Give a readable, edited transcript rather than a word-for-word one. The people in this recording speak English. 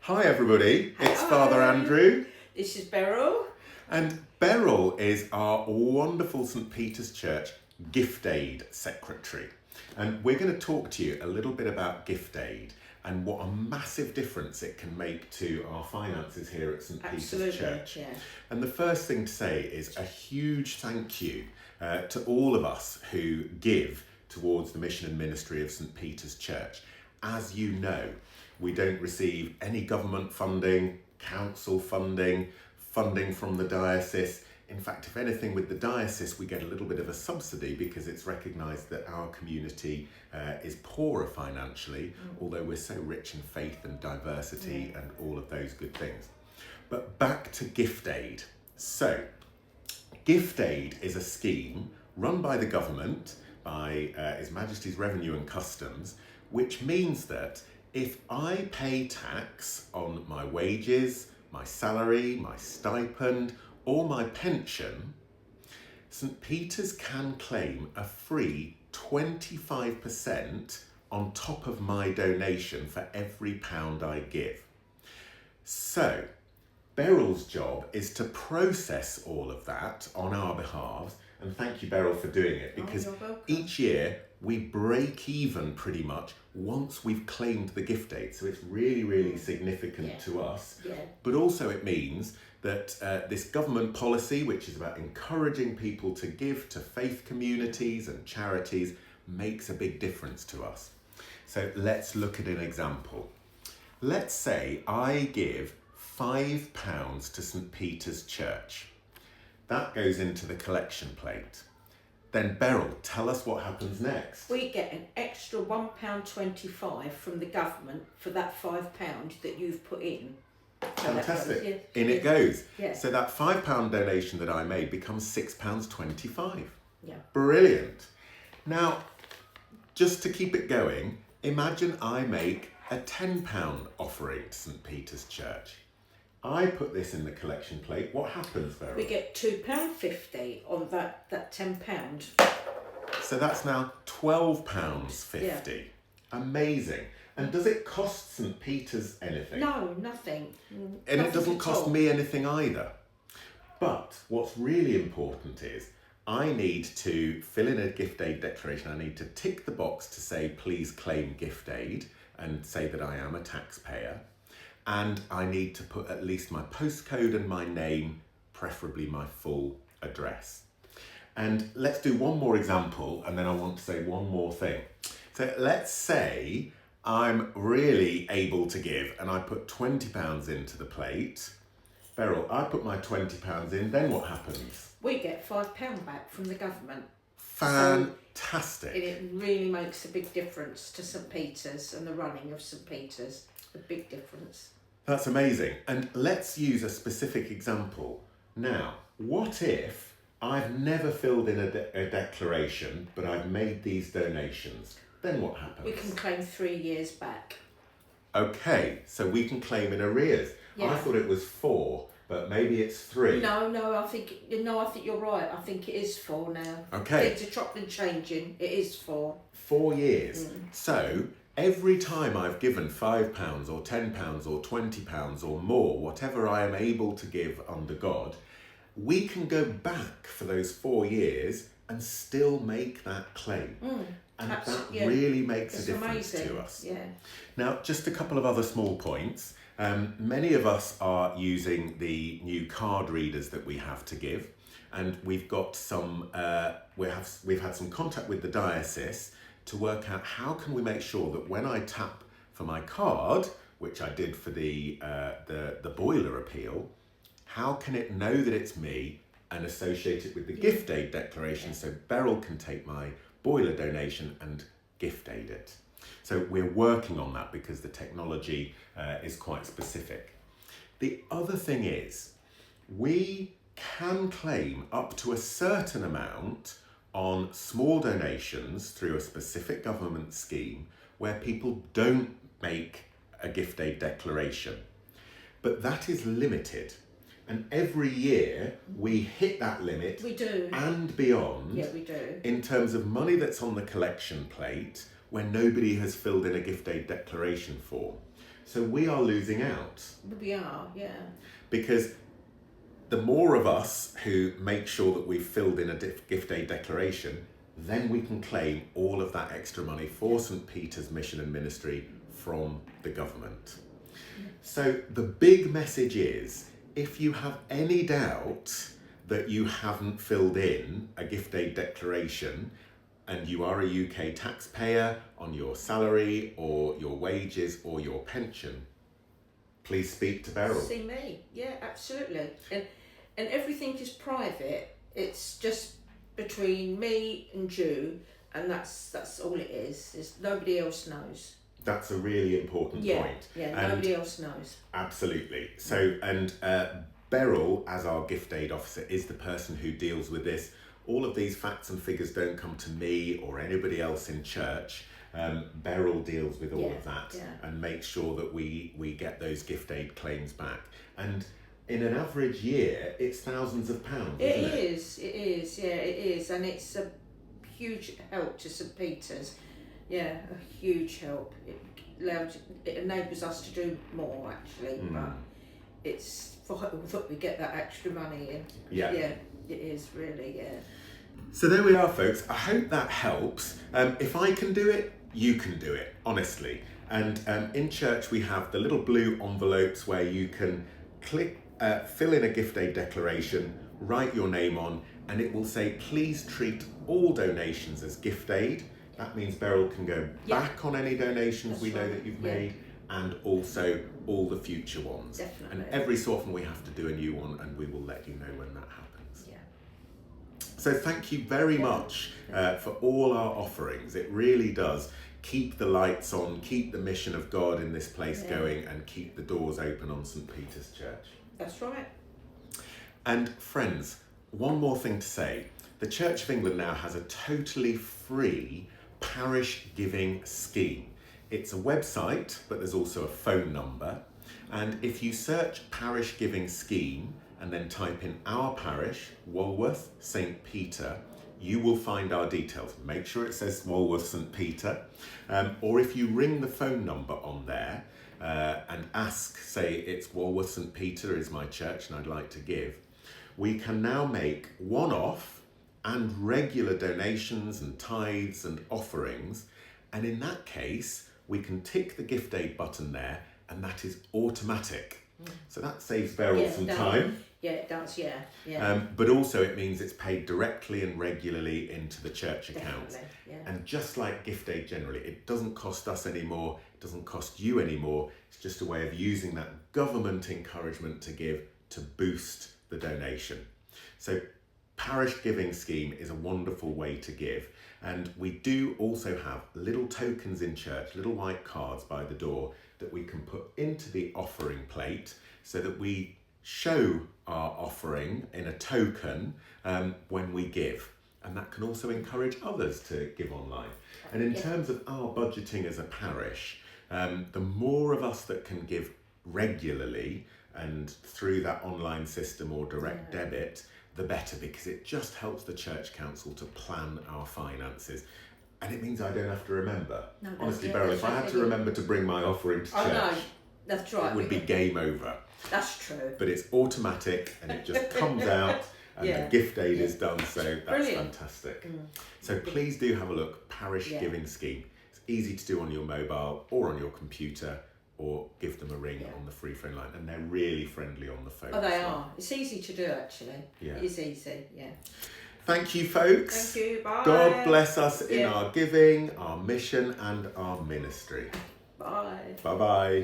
Hi everybody, it's Hello. Father Andrew. This is Beryl. And Beryl is our wonderful St. Peter's Church Gift Aid Secretary. And we're going to talk to you a little bit about gift aid and what a massive difference it can make to our finances here at St. Peter's Church. Yeah. And the first thing to say is a huge thank you to all of us who give towards the mission and ministry of St. Peter's Church. As you know, we don't receive any government funding, council funding, funding from the diocese. In fact, if anything, with the diocese, we get a little bit of a subsidy because it's recognised that our community is poorer financially, although we're so rich in faith and diversity and all of those good things. But back to gift aid. So, gift aid is a scheme run by the government, by His Majesty's Revenue and Customs, which means that if I pay tax on my wages, my salary, my stipend, or my pension, St. Peter's can claim a free 25% on top of my donation for every £1 I give. So, Beryl's job is to process all of that on our behalf, and thank you, Beryl, for doing it, because each year we break even pretty much once we've claimed the gift aid. So it's really, really significant to us. Yeah. But also it means that this government policy, which is about encouraging people to give to faith communities and charities, makes a big difference to us. So let's look at an example. Let's say I give £5 to St. Peter's Church. That goes into the collection plate. Then Beryl, tell us what happens next. We get an extra £1.25 from the government for that £5 that you've put in. Fantastic. In it goes. Yeah. So that £5 donation that I made becomes £6.25. Yeah. Brilliant. Now, just to keep it going, imagine I make a £10 offering to St. Peter's Church. I put this in the collection plate. What happens, Beryl? We get £2.50 on that £10. So that's now £12.50. Yeah. Amazing. And does it cost St. Peter's anything? No, nothing. And Nothing it doesn't at cost all. me anything either. But what's really important is I need to fill in a gift aid declaration. I need to tick the box to say, please claim gift aid, and say that I am a taxpayer. And I need to put at least my postcode and my name, preferably my full address. And let's do one more example, and then I want to say one more thing. So let's say I'm really able to give, and I put £20 into the plate. Beryl, I put my £20 in, then what happens? We get £5 back from the government. Fantastic. And it really makes a big difference to St. Peter's and the running of St. Peter's. A big difference. That's amazing. And let's use a specific example. Now, what if I've never filled in a declaration, but I've made these donations? Then what happens? We can claim 3 years back. Okay, so we can claim in arrears. Yeah. I thought it was 4, but maybe it's 3. No, I think you're right. I think it is 4 now. Okay. Things are chopped and changing. It is 4. 4 years. So every time I've given £5 or £10 or £20 or more, whatever I am able to give under God, we can go back for those 4 years and still make that claim. And that really makes a difference to us. Yeah. Now, just a couple of other small points. Many of us are using the new card readers that we have to give, and we've got some. We've had some contact with the diocese to work out how can we make sure that when I tap for my card, which I did for the boiler appeal, how can it know that it's me and associate it with the gift aid declaration so Beryl can take my boiler donation and gift aid it. So we're working on that because the technology is quite specific. The other thing is we can claim up to a certain amount on small donations through a specific government scheme where people don't make a gift aid declaration. But that is limited. And every year we hit that limit. We do. And beyond. Yeah, we do. In terms of money that's on the collection plate where nobody has filled in a gift aid declaration form. So we are losing out. We are, yeah. Because the more of us who make sure that we've filled in a gift aid declaration, then we can claim all of that extra money for St. Peter's mission and ministry from the government. So the big message is, if you have any doubt that you haven't filled in a gift aid declaration and you are a UK taxpayer on your salary or your wages or your pension, please speak to Beryl. See me, yeah, absolutely. And everything is private. It's just between me and you, and that's all it is. There's nobody else knows. That's a really important point. Yeah, And nobody else knows. absolutely. So, and Beryl, as our gift aid officer, is the person who deals with this. All of these facts and figures don't come to me or anybody else in church. Beryl deals with all of that and makes sure that we get those gift aid claims back. And in an average year, it's thousands of pounds, isn't it? It is. And it's a huge help to St. Peter's. Yeah, a huge help. It enables us to do more, actually, but it's vital that we get that extra money in. Yeah. Yeah, it is really, yeah. So there we are, folks. I hope that helps. If I can do it, you can do it, honestly. And in church, we have the little blue envelopes where you can fill in a gift aid declaration, write your name on, and it will say, please treat all donations as gift aid. That means Beryl can go back on any donations we know that you've made, and also all the future ones. Definitely. And every so often we have to do a new one, and we will let you know when that happens. Yeah. So thank you very much for all our offerings. It really does keep the lights on, keep the mission of God in this place going, and keep the doors open on St. Peter's Church. That's right. And friends, one more thing to say. The Church of England now has a totally free parish giving scheme. It's a website, but there's also a phone number. And if you search parish giving scheme and then type in our parish, Walworth, St. Peter, you will find our details. Make sure it says Walworth, St. Peter. Or if you ring the phone number on there and ask, say it's Walworth, St. Peter is my church and I'd like to give, we can now make one-off and regular donations and tithes and offerings, and in that case we can tick the gift aid button there, and that is automatic. So that saves Beryl some time. Yeah, it does, yeah. But also it means it's paid directly and regularly into the church account. Yeah. And just like gift aid generally, it doesn't cost us anymore, it doesn't cost you anymore. It's just a way of using that government encouragement to give to boost the donation. So parish giving scheme is a wonderful way to give. And we do also have little tokens in church, little white cards by the door that we can put into the offering plate so that we show our offering in a token when we give. And that can also encourage others to give online. And in terms of our budgeting as a parish, the more of us that can give regularly and through that online system or direct debit, the better, because it just helps the church council to plan our finances. And it means I don't have to remember. No, honestly, Beryl, if I had to remember to bring my offering to church, that's right. It would be game over. That's true. But it's automatic and it just comes out and the gift aid is done, so that's fantastic. So please do have a look, parish giving scheme. It's easy to do on your mobile or on your computer, or give them a ring on the free phone line, and they're really friendly on the phone. Oh, they are. It's easy to do, actually. Yeah. It is easy, Thank you, folks. Thank you, bye. God bless us in our giving, our mission, and our ministry. Bye. Bye-bye.